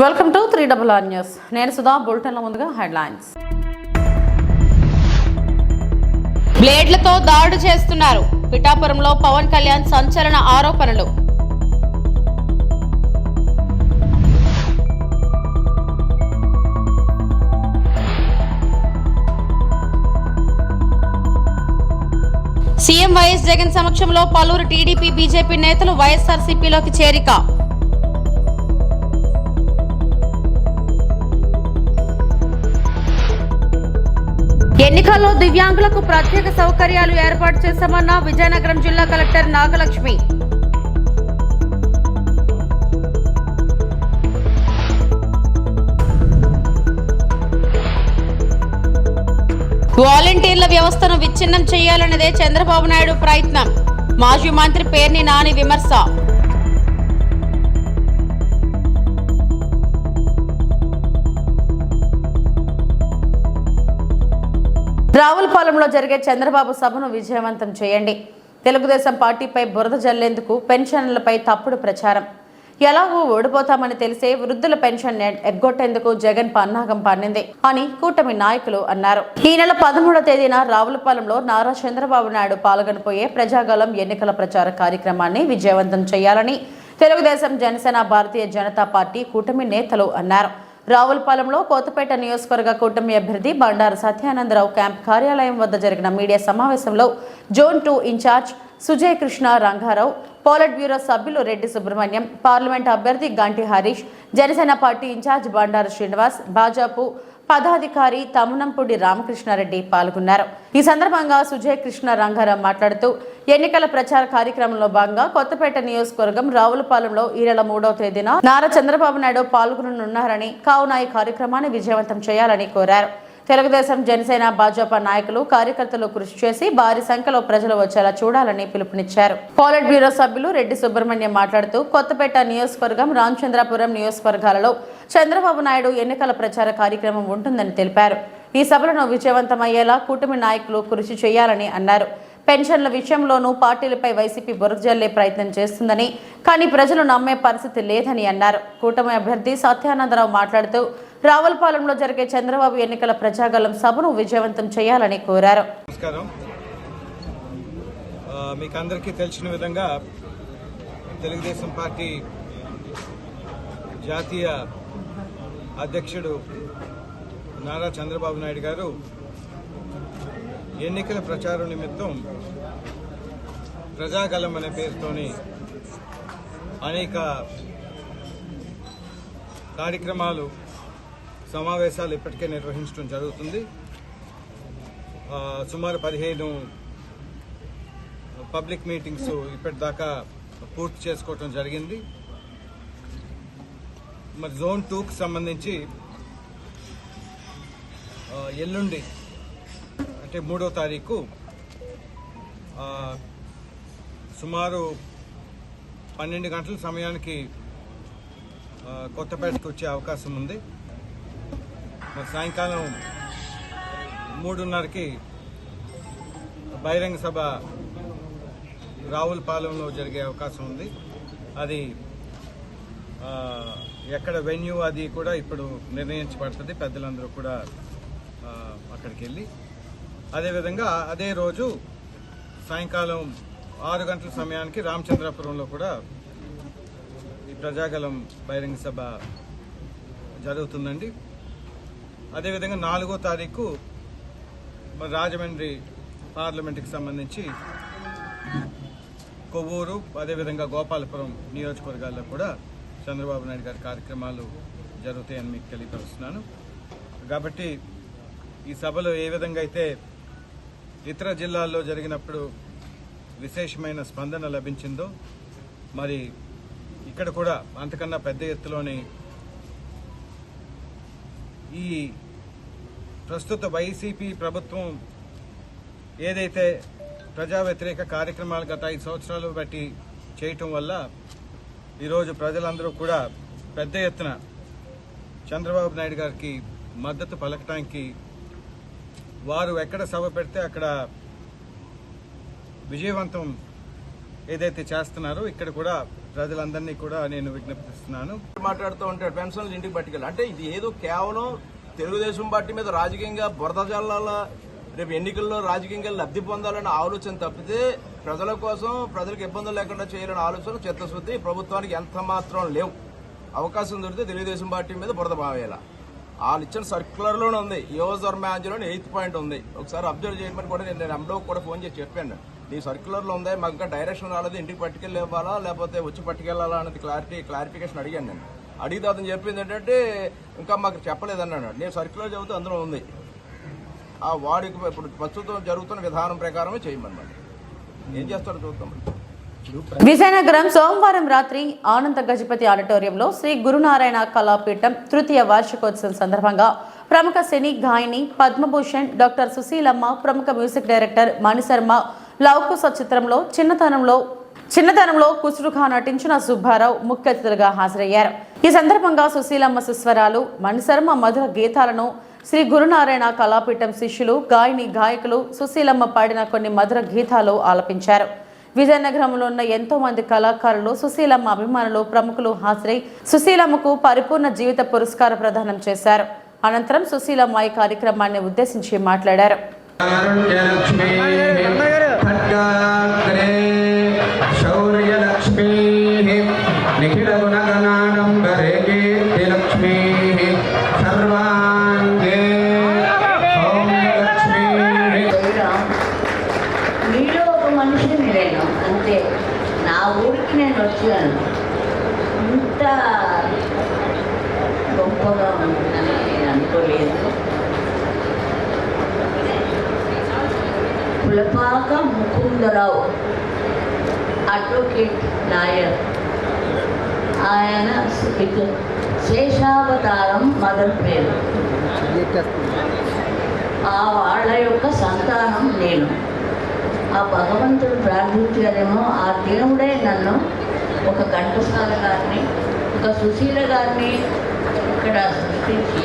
Welcome to 3RR news. నేను సుధా. బులెటిన్ల ముందుగా headlines. బ్లేడ్లతో దాడి చేస్తున్నారు. పిఠాపురంలో పవన్ కళ్యాణ్ సంచలన ఆరోపణలు. సీఎం వైఎస్ జగన్ సమక్షంలో పలువురు టీడీపీ బీజేపీ నేతలు వైఎస్ఆర్సీపీలోకి చేరిక. ఎన్నికల్లో దివ్యాంగులకు ప్రత్యేక సౌకర్యాలు ఏర్పాటు చేశామన్న విజయనగరం జిల్లా కలెక్టర్ నాగలక్ష్మి. వాలంటీర్ల వ్యవస్థను విచ్ఛిన్నం చేయాలన్నదే చంద్రబాబు నాయుడు ప్రయత్నం. మాజీ మంత్రి పేర్ని నాని విమర్శ. రావులపాలెంలో జరిగే చంద్రబాబు సభను విజయవంతం చేయండి. తెలుగుదేశం పార్టీపై బురద జల్లేందుకు పెన్షన్లపై తప్పుడు ప్రచారం. ఎలాగో ఓడిపోతామని తెలిసే వృద్ధుల పెన్షన్ ఎగ్గొట్టేందుకు జగన్ పన్నాగం పన్నింది అని కూటమి నాయకులు అన్నారు. ఈ నెల 13వ తేదీన రావులపాలెంలో నారా చంద్రబాబు నాయుడు పాల్గొనబోయే ప్రజాగళం ఎన్నికల ప్రచార కార్యక్రమాన్ని విజయవంతం చేయాలని తెలుగుదేశం, జనసేన, భారతీయ జనతా పార్టీ కూటమి నేతలు అన్నారు. రావులపాలెంలో కొత్తపేట నియోజకవర్గ కూటమి అభ్యర్థి బండారు సత్యానందరావు క్యాంప్ కార్యాలయం వద్ద జరిగిన మీడియా సమావేశంలో zone 2 incharge Sujay Krishna Rangarao, politburo సభ్యులు రెడ్డి సుబ్రహ్మణ్యం, పార్లమెంట్ అభ్యర్థి గంటి హరీష్, జనసేన పార్టీ ఇన్ఛార్జ్ బండారు శ్రీనివాస్, భాజపా పదాధికారి తమ్మునంపూడి రామకృష్ణారెడ్డి పాల్గొన్నారు. ఈ సందర్భంగా సుజయ్ కృష్ణ రంగారావు మాట్లాడుతూ ఎన్నికల ప్రచార కార్యక్రమంలో భాగంగా కొత్తపేట నియోజకవర్గం రావులపాలెంలో ఈ నెల 3వ తేదీన నారా చంద్రబాబు నాయుడు పాల్గొననున్నారని, కావున ఈ కార్యక్రమాన్ని విజయవంతం చేయాలని కోరారు. తెలుగుదేశం, జనసేన, భాజపా నాయకులు, కార్యకర్తలు కృషి చేసి భారీ సంఖ్యలో ప్రజలు వచ్చేలా చూడాలని పిలుపునిచ్చారు. పోలిట్ బ్యూరో సభ్యులు రెడ్డి సుబ్రహ్మణ్యం మాట్లాడుతూ కొత్తపేట నియోజకవర్గం, రామచంద్రాపురం నియోజకవర్గాలలో చంద్రబాబు నాయుడు ఎన్నికల ప్రచార కార్యక్రమం ఉంటుందని తెలిపారు. ఈ సభలను విజయవంతమయ్యేలా కూటమి నాయకులు కృషి చేయాలని అన్నారు. పెన్షన్ల విషయంలోనూ పార్టీలపై వైసీపీ బురద జల్లే ప్రయత్నం చేస్తుందని, కానీ ప్రజలు నమ్మే పరిస్థితి లేదని అన్నారు. కూటమి అభ్యర్థి సత్యానందరావు మాట్లాడుతూ రావులపాలెంలో జరిగే చంద్రబాబు ఎన్నికల ప్రజాగళం సభను విజయవంతం చేయాలని కోరారు. నమస్కారం. మీకు అందరికీ తెలిసిన విధంగా తెలుగుదేశం పార్టీ జాతీయ అధ్యక్షుడు నారా చంద్రబాబు నాయుడు గారు ఎన్నికల ప్రచారం నిమిత్తం ప్రజాగళం అనే పేరుతోని అనేక కార్యక్రమాలు, సమావేశాలు ఇప్పటికే నిర్వహించడం జరుగుతుంది. సుమారు 15 పబ్లిక్ మీటింగ్స్ ఇప్పటిదాకా పూర్తి చేసుకోవటం జరిగింది. మరి జోన్ 2కు సంబంధించి ఎల్లుండి అంటే 3వ తారీఖు సుమారు 12 గంటల సమయానికి కొత్తపేటకు వచ్చే అవకాశం ఉంది. మరి సాయంకాలం 3:30కి బహిరంగ సభ రావులపాలెంలో జరిగే అవకాశం ఉంది. అది ఎక్కడ వెన్యూ అది కూడా ఇప్పుడు నిర్ణయించబడుతుంది. పెద్దలందరూ కూడా అక్కడికి వెళ్ళి, అదేవిధంగా అదే రోజు సాయంకాలం 6 గంటల సమయానికి రామచంద్రాపురంలో కూడా ఈ ప్రజాగళం బహిరంగ సభ జరుగుతుందండి. అదేవిధంగా 4వ తారీఖు మరి రాజమండ్రి పార్లమెంటుకి సంబంధించి కొవ్వూరు, అదేవిధంగా గోపాలపురం నియోజకవర్గాల్లో కూడా చంద్రబాబు నాయుడు గారి కార్యక్రమాలు జరుగుతాయని మీకు తెలియపరుస్తున్నాను. కాబట్టి ఈ సభలో ఏ విధంగా అయితే ఇతర జిల్లాల్లో జరిగినప్పుడు విశేషమైన స్పందన లభించిందో, మరి ఇక్కడ కూడా అంతకన్నా పెద్ద ఎత్తులోని ఈ ప్రస్తుత వైసీపీ ప్రభుత్వం ఏదైతే ప్రజా వ్యతిరేక కార్యక్రమాలు గత 5 సంవత్సరాలు బట్టి చేయటం వల్ల ఈరోజు ప్రజలందరూ కూడా పెద్ద ఎత్తున చంద్రబాబు నాయుడు గారికి మద్దతు పలకటానికి వారు ఎక్కడ సభ పెడితే అక్కడ విజయవంతం ఏదైతే చేస్తున్నారో ఇక్కడ కూడా ప్రజలందరినీ కూడా నేను విజ్ఞప్తిస్తున్నాను. మాట్లాడుతూ ఉంటాడు పెన్షన్లు ఇంటికి పట్టుకెళ్ళి, అంటే ఇది ఏదో కేవలం తెలుగుదేశం పార్టీ మీద రాజకీయంగా బురద జల్లాల, రేపు ఎన్నికల్లో రాజకీయంగా లబ్ధి పొందాలనే ఆలోచన తప్పితే ప్రజల కోసం ప్రజలకు ఇబ్బందులు లేకుండా చేయాలనే ఆలోచన చిత్తశుద్ధి ప్రభుత్వానికి ఎంత మాత్రం లేవు. అవకాశం దొరికితే తెలుగుదేశం పార్టీ మీద బురద బావేయాల. వాళ్ళు ఇచ్చిన సర్క్యులర్లోనే ఉంది, యూజర్ మ్యాన్లోనే 8th పాయింట్ ఉంది. ఒకసారి అబ్జర్వ్ చేయమని కూడా నేను ఎండోకి కూడా ఫోన్ చేసి చెప్పాను, నీ సర్క్యులర్లో ఉంది, మాకు ఇంకా డైరెక్షన్ రాలేదు, ఇంటికి పట్టుకెళ్ళి ఇవ్వాలా లేకపోతే వచ్చి పట్టుకెళ్ళాలా అనేది క్లారిఫికేషన్ అడిగాను. నేను అడిగితే అతను చెప్పింది ఏంటంటే ఇంకా మాకు చెప్పలేదన్నాడు. నేను సర్క్యులర్ చెబుతూ అందులో ఉంది, ఆ వాడికి ఇప్పుడు ప్రస్తుతం జరుగుతున్న విధానం ప్రకారమే చేయమన్నమాట. ఏం చేస్తారో చూద్దాం. విజయనగరం సోమవారం రాత్రి ఆనంద గజపతి ఆడిటోరియంలో శ్రీ గురునారాయణ కళాపీఠం తృతీయ వార్షికోత్సవం సందర్భంగా ప్రముఖ సినీ గాయని పద్మభూషణ్ డాక్టర్ సుశీలమ్మ, ప్రముఖ మ్యూజిక్ డైరెక్టర్ మణిశర్మ లవకుశ చిత్రంలో చిన్నతనంలో కుసురుగా నటించిన సుబ్బారావు ముఖ్య అతిథులుగా హాజరయ్యారు. ఈ సందర్భంగా సుశీలమ్మ సుస్వరాలు, మణిశర్మ మధుర గీతాలను శ్రీ గురునారాయణ కళాపీఠం శిష్యులు, గాయని గాయకులు సుశీలమ్మ పాడిన కొన్ని మధుర గీతాలు ఆలపించారు. విజయనగరంలో ఉన్న ఎంతో మంది కళాకారులు, సుశీలమ్మ అభిమానులు, ప్రముఖులు హాజరై సుశీలమ్మకు పరిపూర్ణ జీవిత పురస్కార ప్రదానం చేశారు. అనంతరం సుశీలమ్మ ఈ కార్యక్రమాన్ని ఉద్దేశించి మాట్లాడారు. మీలో ఒక మనిషిని నేను అంతే. నా ఊరికి నేను వచ్చాను, ఇంత గొప్పగా ఉంటుందని నేను అనుకోలేదు. పులపాక ముకుందరావు అడ్వకేట్ లాయర్, ఆయన శేషావతారం మదర్ పేరు. ఆ వాళ్ళ యొక్క సంతానం నేను. ఆ భగవంతుడు ప్రార్థించారేమో, ఆ దేవుడే నన్ను ఒక ఘంటసాల గారిని, ఒక సుశీల గారిని ఇక్కడ సృష్టించి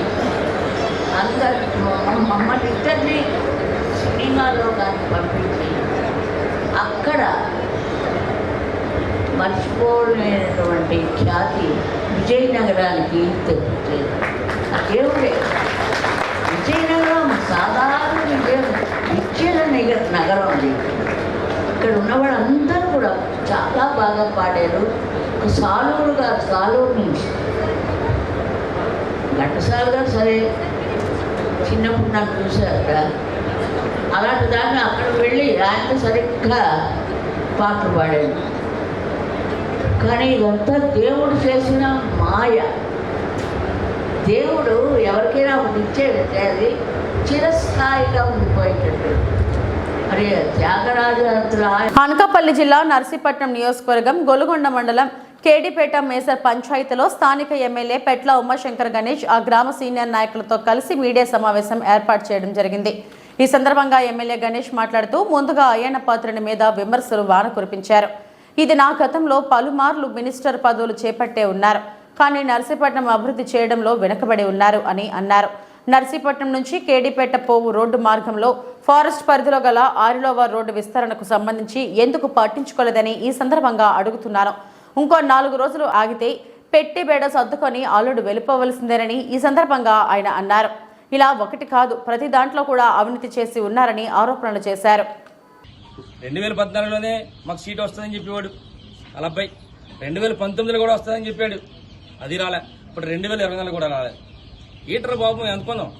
మమ్మల్ని ఇద్దరిని సినిమాలో కానీ పంపించి అక్కడ మర్చిపోలేనటువంటి ఖ్యాతి విజయనగరానికి తెచ్చేది ఆ దేవుడే. విజయనగరం సాధారణ విద్యల నగరం అది. ఇక్కడ ఉన్నవాళ్ళందరూ కూడా చాలా బాగా పాడారు. ఒక సాలూరు గారు, సాలూరు నుంచి ఘంటసాల గారు సరే చిన్నప్పుడు నాకు చూశారట. అలాంటి దాన్ని అక్కడ వెళ్ళి ఆయనతో సరిగ్గా పాటలు పాడాడు. కానీ ఇదంతా దేవుడు చేసిన మాయ. దేవుడు ఎవరికైనా ఒకటి ఇచ్చేదంటే అది చిరస్థాయిగా ఉండిపోయేటట్టు. మరి త్యాగరాజు అనకాపల్లి జిల్లా నర్సీపట్నం నియోజకవర్గం గొలుగొండ మండలం కేడిపేట మేసర్ పంచాయతీలో స్థానిక ఎమ్మెల్యే పెట్ల ఉమాశంకర్ గణేష్ ఆ గ్రామ సీనియర్ నాయకులతో కలిసి మీడియా సమావేశం ఏర్పాటు చేయడం జరిగింది. ఈ సందర్భంగా ఎమ్మెల్యే గణేష్ మాట్లాడుతూ ముందుగా అయ్యన్న పాత్రుని మీద విమర్శలు వాన కురిపించారు. ఇది నా గతంలో పలుమార్లు మినిస్టర్ పదవులు చేపట్టే ఉన్నారు, కానీ నర్సీపట్నం అభివృద్ధి చేయడంలో వెనుకబడి ఉన్నారు అని అన్నారు. నర్సీపట్నం నుంచి కేడిపేట పోవు రోడ్డు మార్గంలో ఫారెస్ట్ పరిధిలో గల 6వ రోడ్డు విస్తరణకు సంబంధించి ఎందుకు పట్టించుకోలేదని ఈ సందర్భంగా అడుగుతున్నాను. ఇంకో 4 రోజులు ఆగితే పెట్టి బేడ సర్దుకొని అల్లుడు వెళ్ళిపోవలసిందేనని ఈ సందర్భంగా ఆయన అన్నారు. ఇలా ఒకటి కాదు, ప్రతి దాంట్లో కూడా అవినీతి చేసి ఉన్నారని ఆరోపణలు చేశారు. 2014లోనే మాకు సీట్ వస్తుందని చెప్పేవాడు అలబ్బాయి, 2019లో కూడా వస్తుందని చెప్పాడు, అది రాలే. ఇప్పుడు 2024 కూడా రాలే. ఈటర్ బాబు అనుకున్నాం,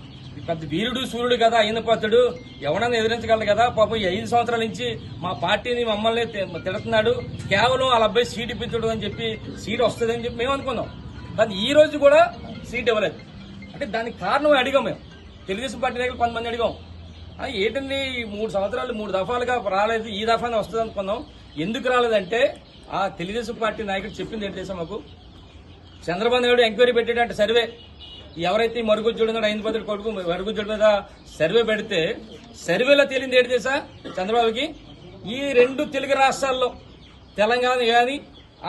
పెద్ద వీరుడు సూర్యుడు కదా అయ్యన్న పాత్రుడు, ఎవడన్నా ఎదిరించగలడు కదా. పాపం ఈ 5 సంవత్సరాల నుంచి మా పార్టీని మమ్మల్ని తిడుతున్నాడు, కేవలం వాళ్ళ అబ్బాయి సీట్ ఇప్పించడు అని చెప్పి సీట్ వస్తుందని చెప్పి మేము అనుకున్నాం. కానీ ఈ రోజు కూడా సీట్ ఇవ్వలేదు. అంటే దానికి కారణం అడిగాం మేము, తెలుగుదేశం పార్టీ దగ్గర కొంతమంది అడిగాం, ఏంటండి 3 సంవత్సరాలు 3 దఫాలుగా రాలేదు, ఈ దఫానే వస్తుంది అనుకున్నాం. ఎందుకు రాలేదంటే ఆ తెలుగుదేశం పార్టీ నాయకుడు చెప్పింది ఏంటి తెలుసా మాకు, చంద్రబాబు నాయుడు ఎంక్వైరీ పెట్టాడంటే సర్వే, ఎవరైతే మరుగుజ్జుడు ఉన్నాడో 5 పదుల కొడుకు మరుగుజ్జుడి మీద సర్వే పెడితే సర్వేలో తేలింది ఏంటి తెలుసా చంద్రబాబుకి, ఈ 2 తెలుగు రాష్ట్రాల్లో తెలంగాణ కానీ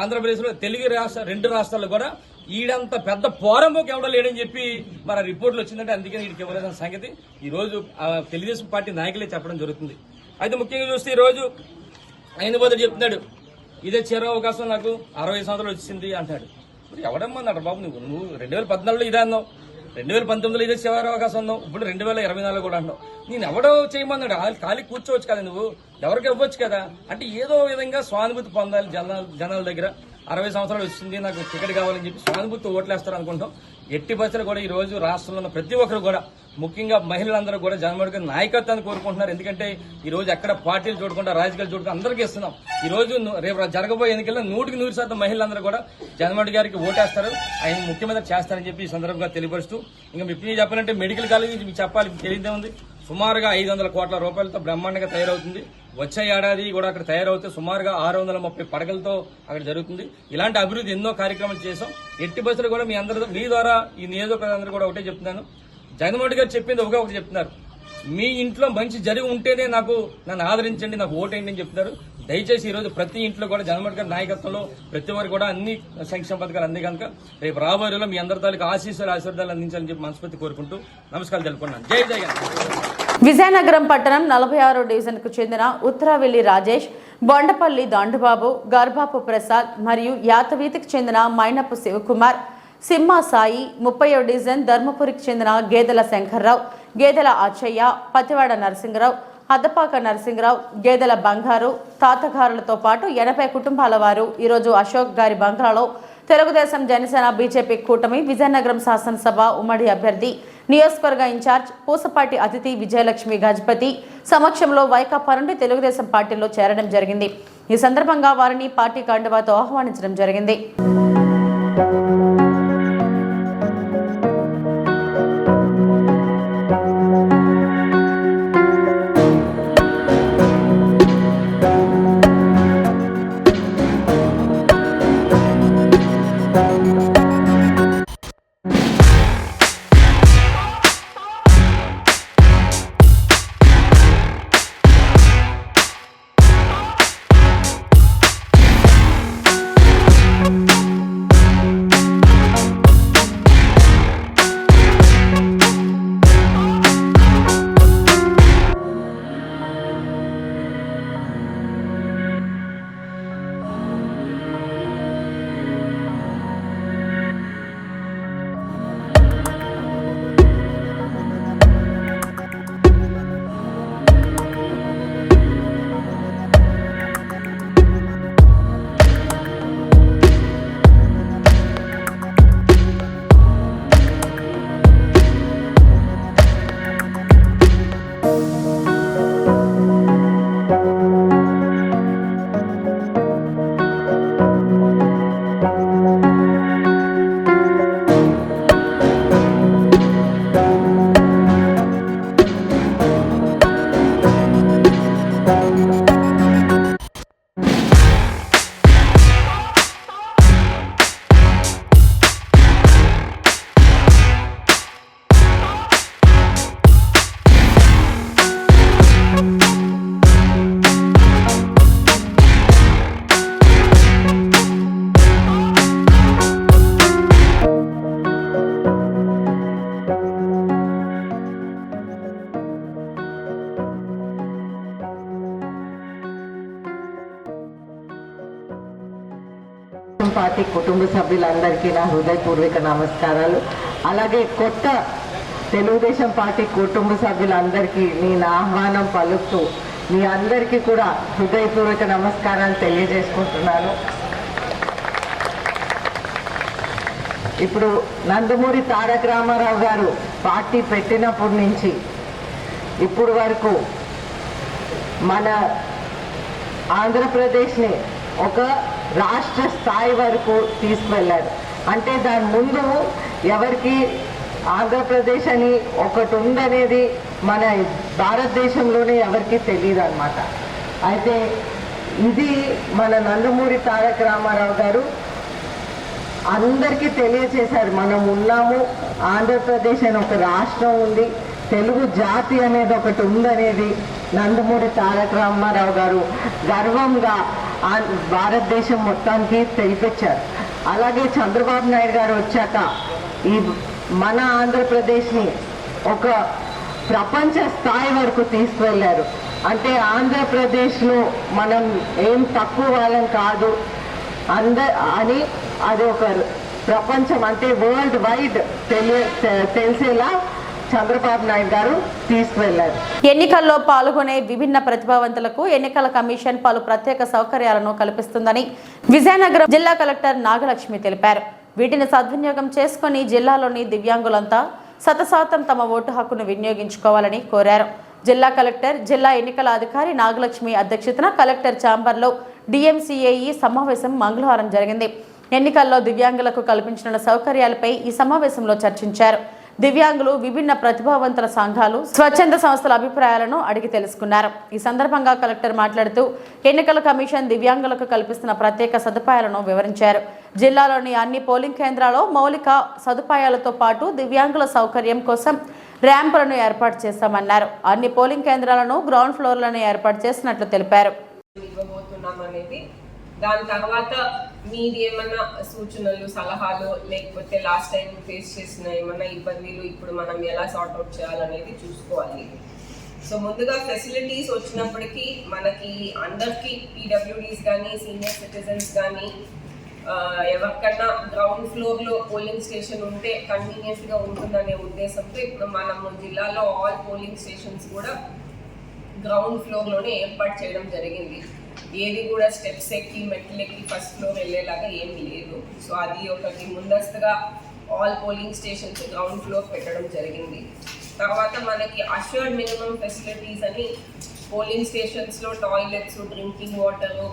ఆంధ్రప్రదేశ్లో తెలుగు రాష్ట్ర 2 రాష్ట్రాల్లో కూడా ఈడంత పెద్ద పోరంబోకి ఎవడో లేడని చెప్పి మన రిపోర్ట్లు వచ్చిందంటే అందుకని వీడికి ఇవ్వలేదన్న సంగతి ఈ రోజు తెలుగుదేశం పార్టీ నాయకులే చెప్పడం జరుగుతుంది. అయితే ముఖ్యంగా చూస్తే ఈ రోజు 5 పదులు చెప్తున్నాడు, ఇదే చేరే అవకాశం నాకు 60 సంవత్సరాలు వచ్చింది అంటాడు. మరి ఎవడమ్మన్నాడు బాబు నువ్వు 2014లో ఇదే అన్నావు, 2019లో ఇదే చివరి అవకాశం అన్నావు, ఇప్పుడు 2024 కూడా అన్నావు. నేను ఎవడో చేయమన్నాడు, ఖాళీ కూర్చోవచ్చు కదా, నువ్వు ఎవరికి ఇవ్వచ్చు కదా. అంటే ఏదో విధంగా స్వానుభూతి పొందాలి జనాల దగ్గర. 60 సంవత్సరాలు వచ్చింది నాకు టికెట్ కావాలని చెప్పి స్వానుభూతి ఓట్లేస్తారు అనుకుంటాం. ఎట్టి పరిస్థితులు కూడా ఈ రోజు రాష్ట్రంలో ఉన్న ప్రతి ఒక్కరు కూడా, ముఖ్యంగా మహిళలందరూ కూడా జగన్మోహన్ గారి నాయకత్వాన్ని కోరుకుంటున్నారు. ఎందుకంటే ఈ రోజు ఎక్కడ పార్టీలు చూడకుండా రాజకీయాలు చూడకుండా అందరికీ ఇస్తున్నాం. ఈ రోజు రేపు జరగబోయే ఎన్నికల్లో 100% మహిళలందరూ కూడా జగన్మోహన్ గారికి ఓటేస్తారు, ఆయన ముఖ్యమంత్రి చేస్తారని చెప్పి ఈ సందర్భంగా తెలియపరుస్తూ, ఇంకా ఇప్పుడు చెప్పాలంటే మెడికల్ కాలేజీ మీకు చెప్పాలి తెలియదే ఉంది. సుమారుగా 500 కోట్ల రూపాయలతో బ్రహ్మాండంగా తయారవుతుంది. వచ్చే ఏడాది కూడా అక్కడ తయారవుతే సుమారుగా 630 పడకలతో అక్కడ జరుగుతుంది. ఇలాంటి అభివృద్ధి ఎన్నో కార్యక్రమాలు చేశాం. ఎట్టి బస్సులు కూడా మీ ద్వారా ఈ నియోజకవర్గందరూ కూడా ఒకటే చెప్తున్నాను, జగన్మోహన్ గారు చెప్పింది ఒకటి చెప్తున్నారు, మీ ఇంట్లో మంచి జరిగి ఉంటేనే నన్ను ఆదరించండి, నాకు ఓటేయండి అని చెప్తున్నారు. దయచేసి ఈ రోజు ప్రతి ఇంట్లో కూడా జగన్మోహన్ గారి నాయకత్వంలో ప్రతి ఒక్కరు కూడా అన్ని సంక్షేమ పథకాలు అందే కనుక రేపు రాబోయే రోజుల్లో మీ అందరి తాలూకు ఆశీర్వాదాలు అందించాలని చెప్పి మనస్ఫూర్తి కోరుకుంటూ నమస్కారాలు తెలుపుకున్నాను. జై జగన్. విజయనగరం పట్టణం 46వ డివిజన్కు చెందిన ఉత్తరావెల్లి రాజేష్, బొండపల్లి దాండుబాబు, గర్భాపు ప్రసాద్ మరియు యాతవీతికి చెందిన మైనపు శివకుమార్, సింహ సాయి, 30వ డివిజన్ ధర్మపురికి చెందిన గేదెల శంకర్రావు, గేదెల అచ్చయ్య, పతివాడ నరసింహరావు, అద్దపాక నరసింహరావు, గేదెల బంగారు తాతగారులతో పాటు 80 కుటుంబాల వారు ఈరోజు అశోక్ గారి బంగ్లాలో తెలుగుదేశం జనసేన బీజేపీ కూటమి విజయనగరం శాసనసభ ఉమ్మడి అభ్యర్థి నియోజకవర్గ ఇన్ఛార్జ్ పూసపాటి అతిథి విజయలక్ష్మి గజపతి సమక్షంలో వైకాపా నుండి తెలుగుదేశం పార్టీలో చేరడం జరిగింది. ఈ సందర్భంగా వారిని పార్టీ కండువాతో ఆహ్వానించడం జరిగింది. పార్టీ కుటుంబ సభ్యులందరికీ నా హృదయపూర్వక నమస్కారాలు. అలాగే కొత్త తెలుగుదేశం పార్టీ కుటుంబ సభ్యులందరికీ నేను ఆహ్వానం పలుకుతూ మీ అందరికీ కూడా హృదయపూర్వక నమస్కారాలు తెలియజేసుకుంటున్నాను. ఇప్పుడు నందమూరి తారక రామారావు గారు పార్టీ పెట్టినప్పటి నుంచి ఇప్పుడు వరకు మన ఆంధ్రప్రదేశ్ని ఒక రాష్ట్ర స్థాయి వరకు తీసుకువెళ్ళారు. అంటే దాని ముందు ఎవరికి ఆంధ్రప్రదేశ్ అని ఒకటి ఉందనేది మన భారతదేశంలోనే ఎవరికి తెలియదు అన్నమాట. అయితే ఇది మన నందమూరి తారక రామారావు గారు అందరికీ తెలియచేశారు, మనం ఉన్నాము, ఆంధ్రప్రదేశ్ అని ఒక రాష్ట్రం ఉంది, తెలుగు జాతి అనేది ఒకటి ఉందనేది నందమూరి తారక రామారావు గారు గర్వంగా భారతదేశం మొత్తానికి తెలిపించారు. అలాగే చంద్రబాబు నాయుడు గారు వచ్చాక ఈ మన ఆంధ్రప్రదేశ్ని ఒక ప్రపంచ స్థాయి వరకు తీసుకువెళ్ళారు. అంటే ఆంధ్రప్రదేశ్లో మనం ఏం తక్కువ వాళ్ళం కాదు అని అది ఒక ప్రపంచం అంటే వరల్డ్ వైడ్ తెలిసేలా చంద్రబాబు నాయుడు గారు తీసుకువెళ్లారు. ఎన్నికల్లో పాల్గొనే విభిన్న ప్రతిభావంతులకు ఎన్నికల కమిషన్ పలు ప్రత్యేక సౌకర్యాలను కల్పిస్తుందని విజయనగరం జిల్లా కలెక్టర్ నాగలక్ష్మి తెలిపారు. వీటిని సద్వినియోగం చేసుకుని జిల్లాలోని దివ్యాంగులంతా 100% తమ ఓటు హక్కును వినియోగించుకోవాలని కోరారు. జిల్లా కలెక్టర్, జిల్లా ఎన్నికల అధికారి నాగలక్ష్మి అధ్యక్షతన కలెక్టర్ ఛాంబర్లో DMCAE సమావేశం మంగళవారం జరిగింది. ఎన్నికల్లో దివ్యాంగులకు కల్పించిన సౌకర్యాలపై ఈ సమావేశంలో చర్చించారు. దివ్యాంగులు, విభిన్న ప్రతిభావంతుల సంఘాలు, స్వచ్ఛంద సంస్థల అభిప్రాయాలను అడిగి తెలుసుకున్నారు. ఈ సందర్భంగా కలెక్టర్ మాట్లాడుతూ ఎన్నికల కమిషన్ దివ్యాంగులకు కల్పిస్తున్న ప్రత్యేక సదుపాయాలను వివరించారు. జిల్లాలోని అన్ని పోలింగ్ కేంద్రాల్లో మౌలిక సదుపాయాలతో పాటు దివ్యాంగుల సౌకర్యం కోసం ర్యాంపులను ఏర్పాటు చేశామన్నారు. అన్ని పోలింగ్ కేంద్రాలను గ్రౌండ్ ఫ్లోర్లను ఏర్పాటు చేసినట్లు తెలిపారు. దాని తర్వాత మీది ఏమన్నా సూచనలు, సలహాలు, లేకపోతే లాస్ట్ టైం ఫేస్ చేసిన ఏమన్నా ఇబ్బందులు ఇప్పుడు మనం ఎలా సార్ట్అవుట్ చేయాలనేది చూసుకోవాలి. సో ముందుగా ఫెసిలిటీస్ వచ్చినప్పటికీ మనకి అందరికీ PWDs కానీ, సీనియర్ సిటిజన్స్ కానీ ఎవరికన్నా గ్రౌండ్ ఫ్లోర్లో పోలింగ్ స్టేషన్ ఉంటే కన్వీనియంట్గా ఉంటుందనే ఉద్దేశంతో ఇప్పుడు మనము జిల్లాలో ఆల్ పోలింగ్ స్టేషన్స్ కూడా గ్రౌండ్ ఫ్లోర్లోనే ఏర్పాటు చేయడం జరిగింది. ఏది కూడా స్టెప్స్ ఎక్కి మెట్లెక్కి ఫస్ట్ ఫ్లోర్ వెళ్ళేలాగా ఏమీ లేదు. సో అది ఒకటి ముందస్తుగా all polling stations ground floor పెట్టడం జరిగింది. తర్వాత మనకి అష్యూర్డ్ మినిమం ఫెసిలిటీస్ అని పోలింగ్ స్టేషన్స్లో toilets, drinking water,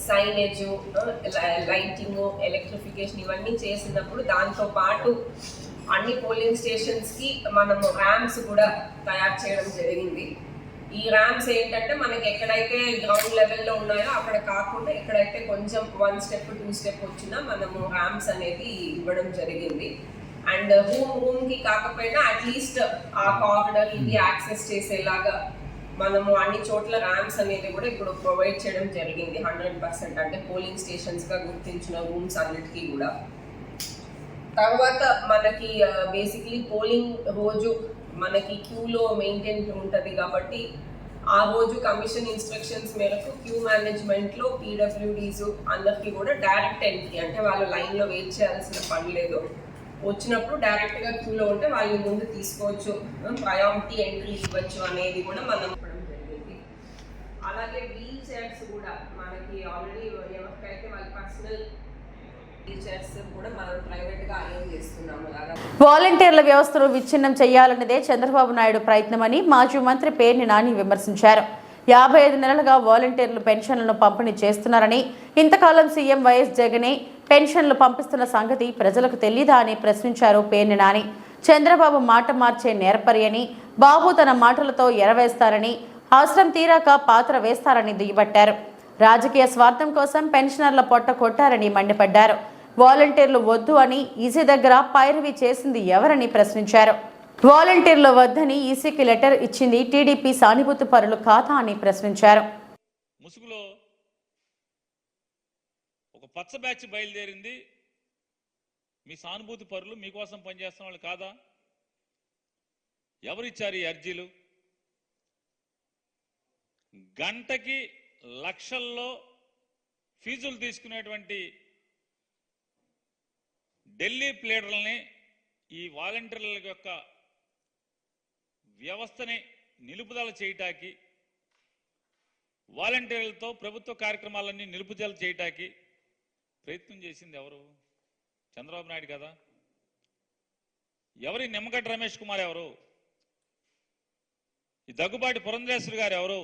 signage, lighting, electrification ఇవన్నీ చేసినప్పుడు దాంతో పాటు అన్ని పోలింగ్ స్టేషన్స్కి మనము ర్యాంప్స్ కూడా తయారు చేయడం జరిగింది. ఈ ర్యాంప్స్ ఏంటంటే మనకి ఎక్కడైతే గ్రౌండ్ లెవెల్లో ఉన్నాయో అక్కడ కాకుండా ఎక్కడైతే కొంచెం 1 స్టెప్ 2 స్టెప్ వచ్చినా మనము ర్యాంప్స్ అనేది ఇవ్వడం జరిగింది. అండ్ రూమ్కి కాకపోయినా అట్లీస్ట్ ఆ కారిడార్ ఇది యాక్సెస్ చేసేలాగా మనము అన్ని చోట్ల ర్యాంప్స్ అనేది కూడా ఇప్పుడు ప్రొవైడ్ చేయడం జరిగింది 100%. అంటే పోలింగ్ స్టేషన్స్గా గుర్తించిన రూమ్స్ అన్నిటికీ కూడా. తర్వాత మనకి బేసిక్లీ పోలింగ్ రోజు మనకి క్యూలో మెయింటైన్ ఉంటుంది కాబట్టి ఆ రోజు కమిషన్ ఇన్స్ట్రక్షన్స్ మేరకు క్యూ మేనేజ్మెంట్లో PWDs అందరికీ కూడా డైరెక్ట్ ఎంట్రీ, అంటే వాళ్ళు లైన్లో వెయిట్ చేయాల్సిన పని లేదు. వచ్చినప్పుడు డైరెక్ట్గా క్యూలో ఉంటే వాళ్ళు ముందు తీసుకోవచ్చు, ప్రయారిటీ ఎంట్రీ ఇవ్వచ్చు అనేది కూడా మనం చెప్పడం జరిగింది. అలాగే వీల్ చైర్స్ కూడా మనకి ఆల్రెడీ ఎవరికైతే వాళ్ళ పర్సనల్ వాలంటీర్ల వ్యవస్థను విచ్ఛిన్నం చేయాలన్నదే చంద్రబాబు నాయుడు ప్రయత్నమని మాజీ మంత్రి పేర్ని నాని విమర్శించారు. 55 నెలలుగా వాలంటీర్లు పెన్షన్లను పంపిణీ చేస్తున్నారని, ఇంతకాలం సీఎం వైఎస్ జగనే పెన్షన్లు పంపిస్తున్న సంగతి ప్రజలకు తెలీదా అని ప్రశ్నించారు పేర్ని నాని. చంద్రబాబు మాట మార్చే నేర్పరి అని, బాబు తన మాటలతో ఎరవేస్తారని, అవసరం తీరాక పాత్ర వేస్తారని దుయ్యబట్టారు. రాజకీయ స్వార్థం కోసం పెన్షనర్ల పొట్ట కొట్టారని మండిపడ్డారు. వాలంటీర్లు వద్దు అని ఈసీ దగ్గర పైరవి చేసింది ఎవరని ప్రశ్నించారు. వాలంటీర్లు వద్దని ఈసీకి లెటర్ ఇచ్చింది టీడీపీ సానుభూతి పరులు కాదా అని ప్రశ్నించారు. ముసుగులో ఒక పచ్చ బ్యాచ్ బయలుదేరింది. మీ సానుభూతి పరులు మీకోసం పనిచేస్తున్న వాళ్ళు కాదా? ఎవరిచ్చారు ఈ అర్జీలు? గంటకి లక్షల్లో ఫీజులు తీసుకునేటువంటి ఢిల్లీ ప్లేడర్లని, ఈ వాలంటీర్ల యొక్క వ్యవస్థని నిలుపుదల చేయటానికి, వాలంటీర్లతో ప్రభుత్వ కార్యక్రమాలన్నీ నిలుపుదల చేయటానికి ప్రయత్నం చేసింది ఎవరు? చంద్రబాబు నాయుడు కదా. ఎవరి నిమ్మగడ్డ రమేష్ కుమార్ ఎవరు? ఈ దగ్గుబాటి పురంధరేశ్వరి గారు ఎవరు?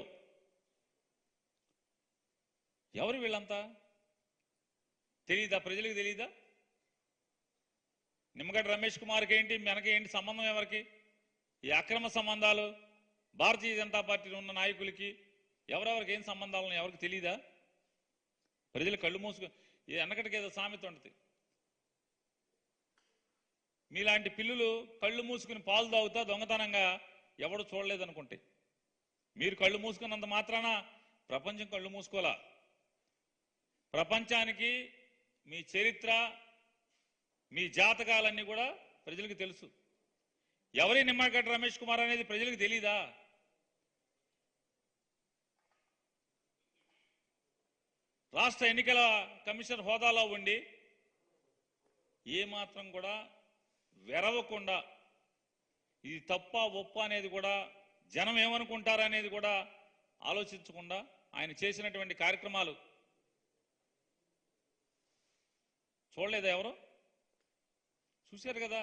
ఎవరు వీళ్ళంతా? తెలీదా? ప్రజలకు తెలీదా? నిమ్మగడ్డ రమేష్ కుమార్కి ఏంటి, మనకి ఏంటి సంబంధం? ఎవరికి ఈ అక్రమ సంబంధాలు? భారతీయ జనతా పార్టీలో ఉన్న నాయకులకి ఎవరెవరికి ఏం సంబంధాలను ఎవరికి తెలీదా? ప్రజలు కళ్ళు మూసుకు, వెనకటికి ఏదో సామెత ఉంటుంది, మీలాంటి పిల్లులు కళ్ళు మూసుకుని పాలు తాగుతా దొంగతనంగా ఎవడు చూడలేదనుకుంటే, మీరు కళ్ళు మూసుకున్నంత మాత్రాన ప్రపంచం కళ్ళు మూసుకోలా. ప్రపంచానికి మీ చరిత్ర, మీ జాతకాలన్నీ కూడా ప్రజలకు తెలుసు. ఎవరి నిమ్మగడ్డ రమేష్ కుమార్ అనేది ప్రజలకు తెలీదా? రాష్ట్ర ఎన్నికల కమిషనర్ హోదాలో ఉండి ఏమాత్రం కూడా వెరవకుండా ఇది తప్ప ఒప్ప అనేది కూడా జనం ఏమనుకుంటారనేది కూడా ఆలోచించకుండా ఆయన చేసినటువంటి కార్యక్రమాలు చూడలేదా? ఎవరు చూశారు కదా.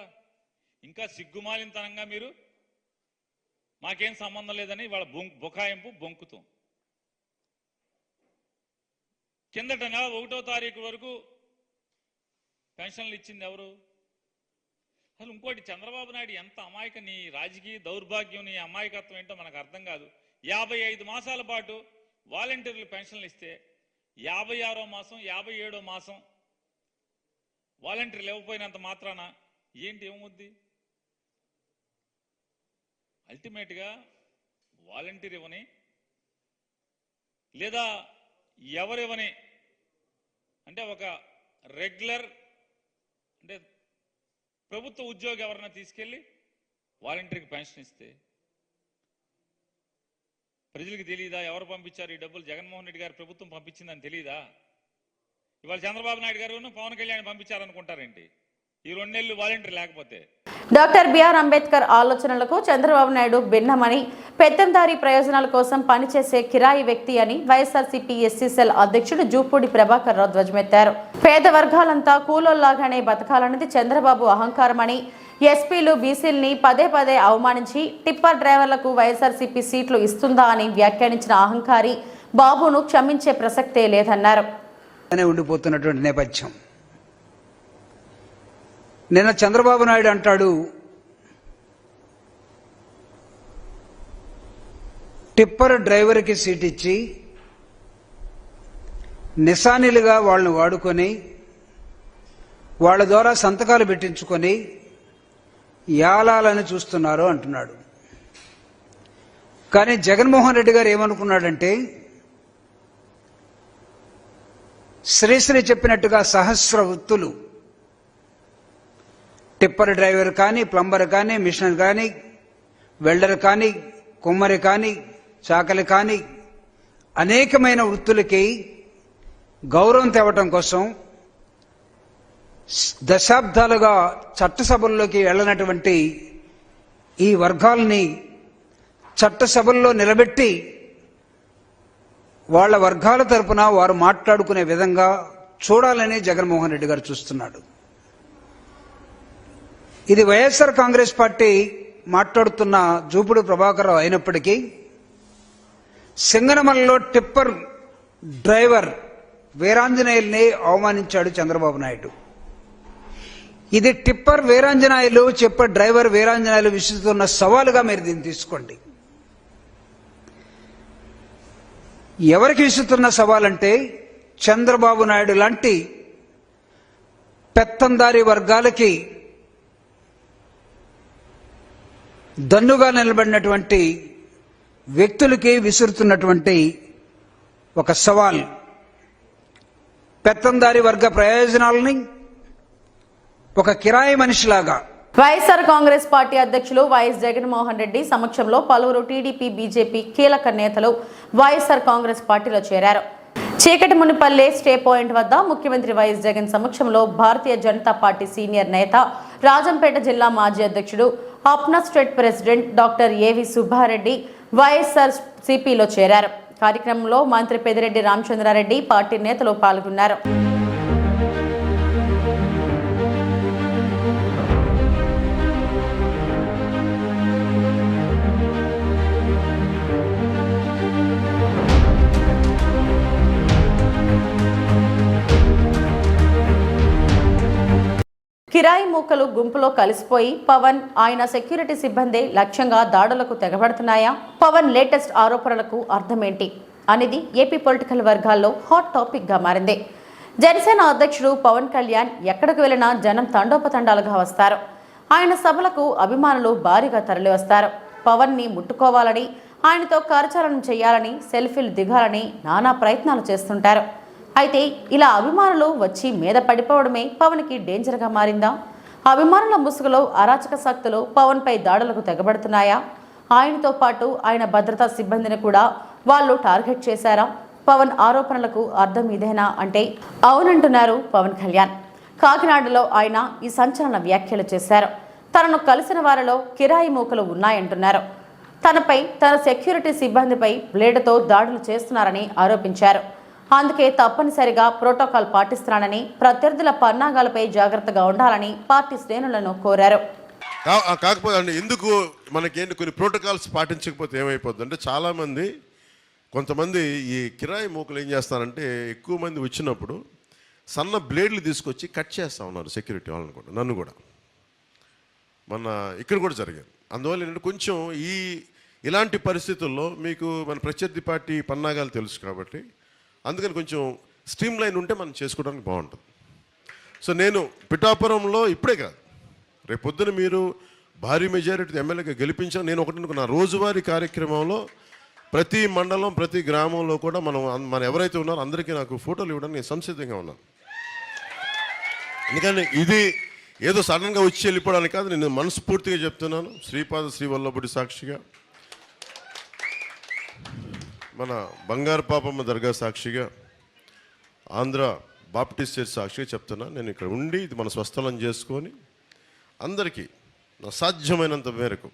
ఇంకా సిగ్గుమాలినతనంగా మీరు మాకేం సంబంధం లేదని వాళ్ళ బుకాయింపు బొంకుతాం. కిందట నెల 1వ తారీఖు వరకు పెన్షన్లు ఇచ్చింది ఎవరు? అసలు ఇంకోటి, చంద్రబాబు నాయుడు ఎంత అమాయక, నీ రాజకీయ దౌర్భాగ్యం, నీ అమాయకత్వం ఏంటో మనకు అర్థం కాదు. 55 మాసాల పాటు వాలంటీర్లు పెన్షన్లు ఇస్తే 56వ మాసం 57వ మాసం వాలంటీర్లు ఇవ్వకపోయినంత మాత్రాన ఏంటి ఏమవుద్ది? అల్టిమేట్గా వాలంటీర్ ఇవ్వని లేదా ఎవరివ్వని అంటే ఒక రెగ్యులర్ అంటే ప్రభుత్వ ఉద్యోగి ఎవరైనా తీసుకెళ్ళి వాలంటీర్కి పెన్షన్ ఇస్తే ప్రజలకు తెలియదా ఎవరు పంపించారు ఈ డబ్బులు? జగన్మోహన్ రెడ్డి గారు ప్రభుత్వం పంపించిందని తెలియదా? ఇవాళ చంద్రబాబు నాయుడు గారు పవన్ కళ్యాణ్ పంపించారనుకుంటారేంటి ఈ 2 నెలలు వాలంటీర్ లేకపోతే? డాక్టర్ బిఆర్ అంబేద్కర్ ఆలోచనలకు చంద్రబాబు నాయుడు భిన్నమని, పెత్తందారీ ప్రయోజనాల కోసం పనిచేసే కిరాయి వ్యక్తి అని వైఎస్ఆర్సీపీ ఎస్సీ సెల్ అధ్యక్షుడు జూపూడి ప్రభాకర్ రావు ధ్వజమెత్తారు. పేద వర్గాలంతా కూలోల్లాగానే బతకాలన్నది చంద్రబాబు అహంకారమని, ఎస్పీలు బీసీల్ని పదే పదే అవమానించి టిప్పర్ డ్రైవర్లకు వైఎస్ఆర్సీపీ సీట్లు ఇస్తుందా అని వ్యాఖ్యానించిన అహంకారి బాబును క్షమించే ప్రసక్తే లేదన్నారు. ఉండిపోతున్నటువంటి నేపథ్యం. నిన్న చంద్రబాబు నాయుడు అంటాడు, టిప్పర్ డ్రైవర్కి సీట్ ఇచ్చి నిశానీలుగా వాళ్ళని వాడుకొని వాళ్ళ ద్వారా సంతకాలు పెట్టించుకొని యాలాలని చూస్తున్నారు అంటున్నాడు. కానీ జగన్మోహన్ రెడ్డి గారు ఏమనుకున్నాడంటే, శ్రీశ్రీ చెప్పినట్టుగా సహస్ర వృత్తులు, టిప్పర్ డ్రైవర్ కానీ, ప్లంబర్ కానీ, మిషనర్ కానీ, వెల్డర్ కానీ, కుమ్మరి కానీ, చాకలి కానీ, అనేకమైన వృత్తులకి గౌరవం తేవటం కోసం దశాబ్దాలుగా చట్టసభల్లోకి వెళ్ళనటువంటి ఈ వర్గాల్ని చట్టసభల్లో నిలబెట్టి వాళ్ళ వర్గాల తరపున వారు మాట్లాడుకునే విధంగా చూడాలని జగన్మోహన్ రెడ్డి గారు చూస్తున్నాడు. ఇది వైఎస్ఆర్ కాంగ్రెస్ పార్టీ మాట్లాడుతున్న జూపూడి ప్రభాకర్ రావు అయినప్పటికీ సింగనమలలో టిప్పర్ డ్రైవర్ వీరాంజనేయుల్ని అవమానించాడు చంద్రబాబు నాయుడు. ఇది tipper Veeranjaneyulu, tipper driver Veeranjaneyulu విసురుతున్న సవాలుగా మీరు దీన్ని తీసుకోండి. ఎవరికి విసురుతున్న సవాలంటే చంద్రబాబు నాయుడు లాంటి పెత్తందారీ వర్గాలకి దన్నుగా నిలబడినటువంటి వ్యక్తులకి విసురుతున్నటువంటి ఒక సవాల్. పెత్తందారీ వర్గ ప్రయోజనాలని ఒక కిరాయి మనిషిలాగా వైఎస్ఆర్ కాంగ్రెస్ పార్టీ అధ్యక్షులు వైఎస్ జగన్మోహన్ రెడ్డి సమక్షంలో పలువురు టీడీపీ, బీజేపీ కీలక నేతలు వైఎస్ఆర్ కాంగ్రెస్ పార్టీలో చేరారు. చీకటిమునిపల్లె స్టే పాయింట్ వద్ద ముఖ్యమంత్రి వైఎస్ జగన్ సమక్షంలో భారతీయ జనతా పార్టీ సీనియర్ నేత, రాజంపేట జిల్లా మాజీ అధ్యక్షుడు, అప్నా స్టేట్ ప్రెసిడెంట్ డాక్టర్ ఏవి సుబ్బారెడ్డి వైఎస్ఆర్ సిపిలో చేరారు. కార్యక్రమంలో మంత్రి పెద్దిరెడ్డి రామచంద్రారెడ్డి, పార్టీ నేతలు పాల్గొన్నారు. కిరాయి మూకలు గుంపులో కలిసిపోయి పవన్, ఆయన సెక్యూరిటీ సిబ్బంది లక్ష్యంగా దాడులకు తెగబడుతున్నాయా? పవన్ లేటెస్ట్ ఆరోపణలకు అర్థమేంటి అనేది ఏపీ పొలిటికల్ వర్గాల్లో హాట్ టాపిక్ గా మారింది. జనసేన అధ్యక్షుడు పవన్ కళ్యాణ్ ఎక్కడికి వెళ్లినా జనం తండోపతండాలుగా వస్తారు. ఆయన సభలకు అభిమానులు భారీగా తరలి వస్తారు. పవన్ ని ముట్టుకోవాలని, ఆయనతో కరచాలనం చేయాలని, సెల్ఫీలు దిగాలని నానా ప్రయత్నాలు చేస్తుంటారు. అయితే ఇలా అభిమానులు వచ్చి మీద పడిపోవడమే పవన్కి డేంజర్గా మారిందా? అభిమానుల ముసుగులో అరాచక శక్తులు పవన్పై దాడులకు తెగబడుతున్నాయా? ఆయనతో పాటు ఆయన భద్రతా సిబ్బందిని కూడా వాళ్ళు టార్గెట్ చేశారా? పవన్ ఆరోపణలకు అర్థం ఇదేనా అంటే అవునంటున్నారు పవన్ కళ్యాణ్. కాకినాడలో ఆయన ఈ సంచలన వ్యాఖ్యలు చేశారు. తనను కలిసిన వారిలో కిరాయి మూకలు ఉన్నాయంటున్నారు. తనపై తన సెక్యూరిటీ సిబ్బందిపై బ్లేడుతో దాడులు చేస్తున్నారని ఆరోపించారు. అందుకే తప్పనిసరిగా ప్రోటోకాల్ పాటిస్తున్నానని, ప్రత్యర్థుల పన్నాగాలపై జాగ్రత్తగా ఉండాలని పార్టీ శ్రేణులను కోరారు. కాకపోతే అంటే ఎందుకు మనకేంటి కొన్ని ప్రోటోకాల్స్ పాటించకపోతే ఏమైపోతుంది అంటే చాలామంది కొంతమంది ఈ కిరాయి మూకలు ఏం చేస్తారంటే ఎక్కువ మంది వచ్చినప్పుడు సన్న బ్లేడ్లు తీసుకొచ్చి కట్ చేస్తూ ఉన్నారు సెక్యూరిటీ వాళ్ళని కూడా, నన్ను కూడా. మన ఇక్కడ కూడా జరిగింది. అందువల్ల ఏంటంటే కొంచెం ఇలాంటి పరిస్థితుల్లో మీకు మన ప్రత్యర్థి పార్టీ పన్నాగాలు తెలుసు కాబట్టి అందుకని కొంచెం స్ట్రీమ్ లైన్ ఉంటే మనం చేసుకోవడానికి బాగుంటుంది. సో నేను పిఠాపురంలో ఇప్పుడే కాదు, రేపు పొద్దున మీరు భారీ మెజారిటీ ఎమ్మెల్యేగా గెలిపించాను. నేను ఒకటి అనుకున్నా, రోజువారీ కార్యక్రమంలో ప్రతి మండలం ప్రతి గ్రామంలో కూడా మనం ఎవరైతే ఉన్నారో అందరికీ నాకు ఫోటోలు ఇవ్వడానికి నేను సంసిద్ధంగా ఉన్నాను. ఎందుకంటే ఇది ఏదో సడన్గా వచ్చి వెళ్ళిపోవడానికి కాదు, నేను మనస్ఫూర్తిగా చెప్తున్నాను. శ్రీపాద శ్రీవల్లభుడి సాక్షిగా, మన బంగారు పాపమ్మ దర్గా సాక్షిగా, ఆంధ్ర బాప్టిస్ట్ చర్చ్ సాక్షిగా చెప్తున్నా. నేను ఇక్కడ ఉండి ఇది మన స్వస్థలం చేసుకొని అందరికీ నా సాధ్యమైనంత మేరకు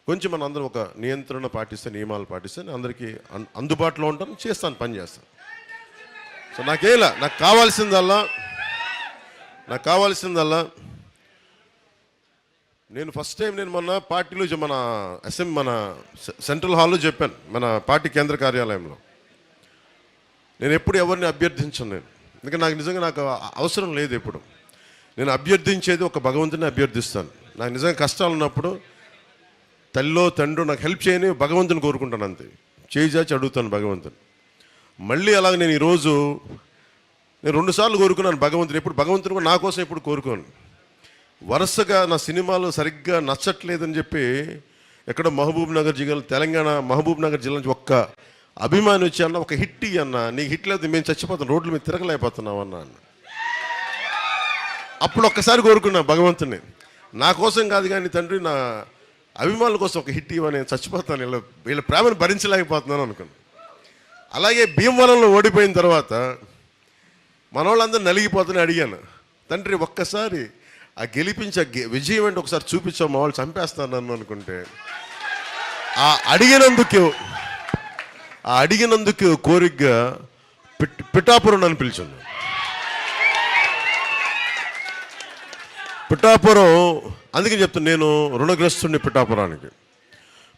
కొంచెం మన అందరం ఒక నియంత్రణ పాటిస్తే, నియమాలు పాటిస్తే అందరికీ అందుబాటులో ఉంటాను, చేస్తాను, పని చేస్తాను. సో నాకు కావాల్సిందల్లా నేను ఫస్ట్ టైం నేను మొన్న పార్టీలో మన మన సెంట్రల్ హాల్లో చెప్పాను, మన పార్టీ కేంద్ర కార్యాలయంలో. నేను ఎప్పుడు ఎవరిని అభ్యర్థించను. నేను ఎందుకంటే నాకు అవసరం లేదు. ఎప్పుడు నేను అభ్యర్థించేది ఒక భగవంతుని అభ్యర్థిస్తాను. నాకు నిజంగా కష్టాలు ఉన్నప్పుడు తల్లిలో తండ్రి నాకు హెల్ప్ చేయని భగవంతుని కోరుకుంటాను, అంతే. చేయి చాచి అడుగుతాను భగవంతుని. మళ్ళీ అలాగే నేను ఈరోజు నేను 2 సార్లు కోరుకున్నాను భగవంతుని. ఎప్పుడు భగవంతుని కూడా నా కోసం ఎప్పుడు కోరుకోను. వరుసగా నా సినిమాలు సరిగ్గా నచ్చట్లేదని చెప్పి ఎక్కడో మహబూబ్ నగర్ జిల్లా, తెలంగాణ మహబూబ్ నగర్ జిల్లా నుంచి ఒక్క అభిమాని వచ్చి అన్న ఒక హిట్ అన్న, నీకు హిట్ లేదు మేము చచ్చిపోతాం, రోడ్ల మీద తిరగలేకపోతున్నాం అన్న. అప్పుడు ఒక్కసారి కోరుకున్నా భగవంతుని, నా కోసం కాదు కానీ తండ్రి నా అభిమానుల కోసం ఒక హిట్ ఇవ్వ, నేను చచ్చిపోతాను, వీళ్ళ ప్రేమను భరించలేకపోతున్నాను అనుకున్నాను. అలాగే భీమవరంలో ఓడిపోయిన తర్వాత మన వాళ్ళందరూ నలిగిపోతుందని అడిగాను, తండ్రి ఒక్కసారి ఆ గెలిపించే విజయం అంటే ఒకసారి చూపించావు, మా వాళ్ళు చంపేస్తాను నన్ను అనుకుంటే ఆ అడిగినందుకు కోరికగా పిఠాపురం నన్ను పిలిచింది. పిఠాపురం అందుకే చెప్తాను, నేను రుణగ్రస్తుడిని.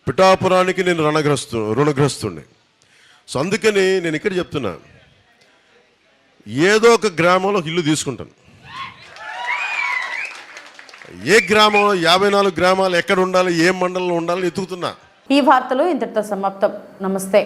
పిఠాపురానికి నేను రుణగ్రస్తుడిని. సో అందుకని నేను ఇక్కడ చెప్తున్నా, ఏదో ఒక గ్రామంలో ఇల్లు తీసుకుంటాను. ఏ గ్రామంలో 54 గ్రామాలు ఎక్కడ ఉండాలి, ఏ మండలంలో ఉండాలని ఎతుకుతున్నా. ఈ వార్తలు ఇంతటితో సమాప్తం. నమస్తే.